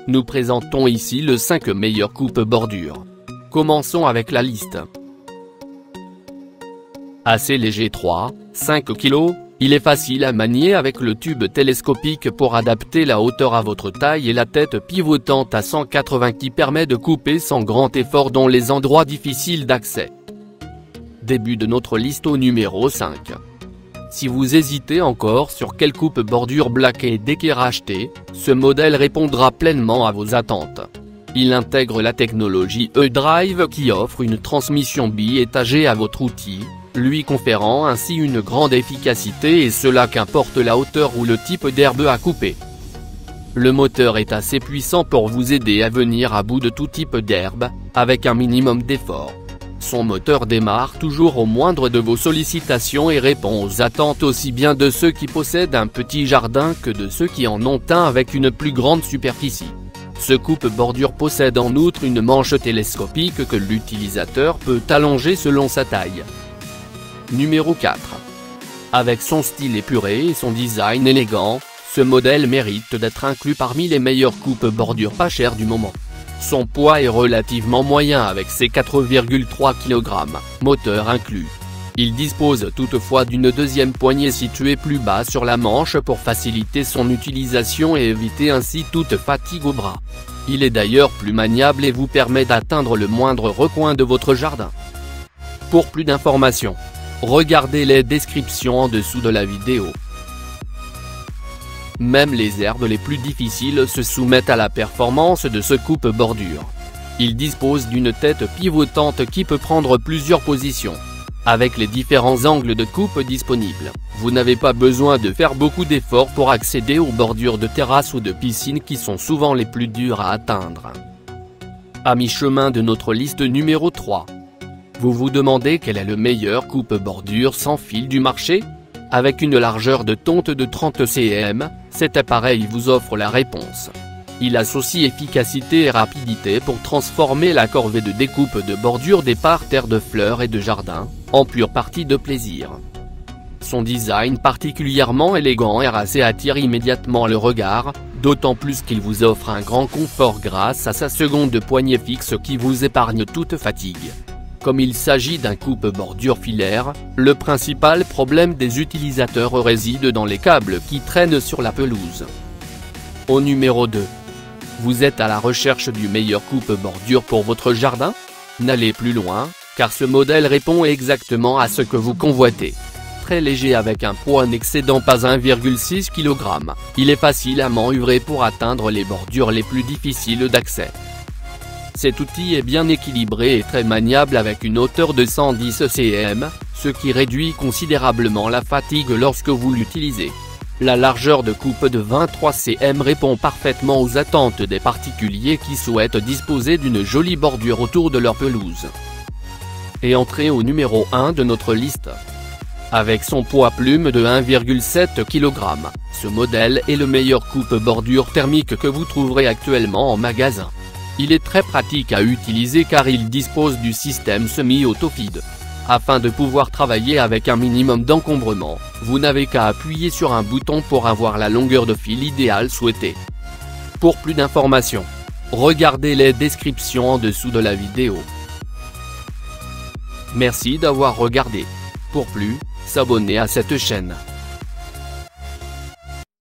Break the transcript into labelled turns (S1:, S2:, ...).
S1: Nous présentons ici les 5 meilleures coupe-bordure. Commençons avec la liste. Assez léger 3-5 kg, il est facile à manier avec le tube télescopique pour adapter la hauteur à votre taille et la tête pivotante à 180 qui permet de couper sans grand effort dans les endroits difficiles d'accès. Début de notre liste au numéro 5. Si vous hésitez encore sur quelle coupe-bordure Black & Decker acheter, ce modèle répondra pleinement à vos attentes. Il intègre la technologie E-Drive qui offre une transmission bi-étagée à votre outil, lui conférant ainsi une grande efficacité et cela qu'importe la hauteur ou le type d'herbe à couper. Le moteur est assez puissant pour vous aider à venir à bout de tout type d'herbe, avec un minimum d'effort. Son moteur démarre toujours au moindre de vos sollicitations et répond aux attentes aussi bien de ceux qui possèdent un petit jardin que de ceux qui en ont un avec une plus grande superficie. Ce coupe-bordure possède en outre une manche télescopique que l'utilisateur peut allonger selon sa taille. Numéro 4. Avec son style épuré et son design élégant, ce modèle mérite d'être inclus parmi les meilleures coupe-bordure pas chères du moment. Son poids est relativement moyen avec ses 4,3 kg, moteur inclus. Il dispose toutefois d'une deuxième poignée située plus bas sur la manche pour faciliter son utilisation et éviter ainsi toute fatigue au bras. Il est d'ailleurs plus maniable et vous permet d'atteindre le moindre recoin de votre jardin. Pour plus d'informations, regardez les descriptions en dessous de la vidéo. Même les herbes les plus difficiles se soumettent à la performance de ce coupe-bordure. Il dispose d'une tête pivotante qui peut prendre plusieurs positions. Avec les différents angles de coupe disponibles, vous n'avez pas besoin de faire beaucoup d'efforts pour accéder aux bordures de terrasse ou de piscine qui sont souvent les plus dures à atteindre. À mi-chemin de notre liste numéro 3. Vous vous demandez quel est le meilleur coupe-bordure sans fil du marché? Avec une largeur de tonte de 30 cm, cet appareil vous offre la réponse. Il associe efficacité et rapidité pour transformer la corvée de découpe de bordure des parterres de fleurs et de jardin, en pure partie de plaisir. Son design particulièrement élégant et racé attire immédiatement le regard, d'autant plus qu'il vous offre un grand confort grâce à sa seconde poignée fixe qui vous épargne toute fatigue. Comme il s'agit d'un coupe-bordure filaire, le principal problème des utilisateurs réside dans les câbles qui traînent sur la pelouse. Au numéro 2. Vous êtes à la recherche du meilleur coupe-bordure pour votre jardin? N'allez plus loin, car ce modèle répond exactement à ce que vous convoitez. Très léger avec un poids n'excédant pas 1,6 kg, il est facile à manœuvrer pour atteindre les bordures les plus difficiles d'accès. Cet outil est bien équilibré et très maniable avec une hauteur de 110 cm, ce qui réduit considérablement la fatigue lorsque vous l'utilisez. La largeur de coupe de 23 cm répond parfaitement aux attentes des particuliers qui souhaitent disposer d'une jolie bordure autour de leur pelouse. Et entrez au numéro 1 de notre liste. Avec son poids plume de 1,7 kg, ce modèle est le meilleur coupe-bordure thermique que vous trouverez actuellement en magasin. Il est très pratique à utiliser car il dispose du système semi-auto-feed. Afin de pouvoir travailler avec un minimum d'encombrement, vous n'avez qu'à appuyer sur un bouton pour avoir la longueur de fil idéale souhaitée. Pour plus d'informations, regardez les descriptions en dessous de la vidéo. Merci d'avoir regardé. Pour plus, s'abonner à cette chaîne.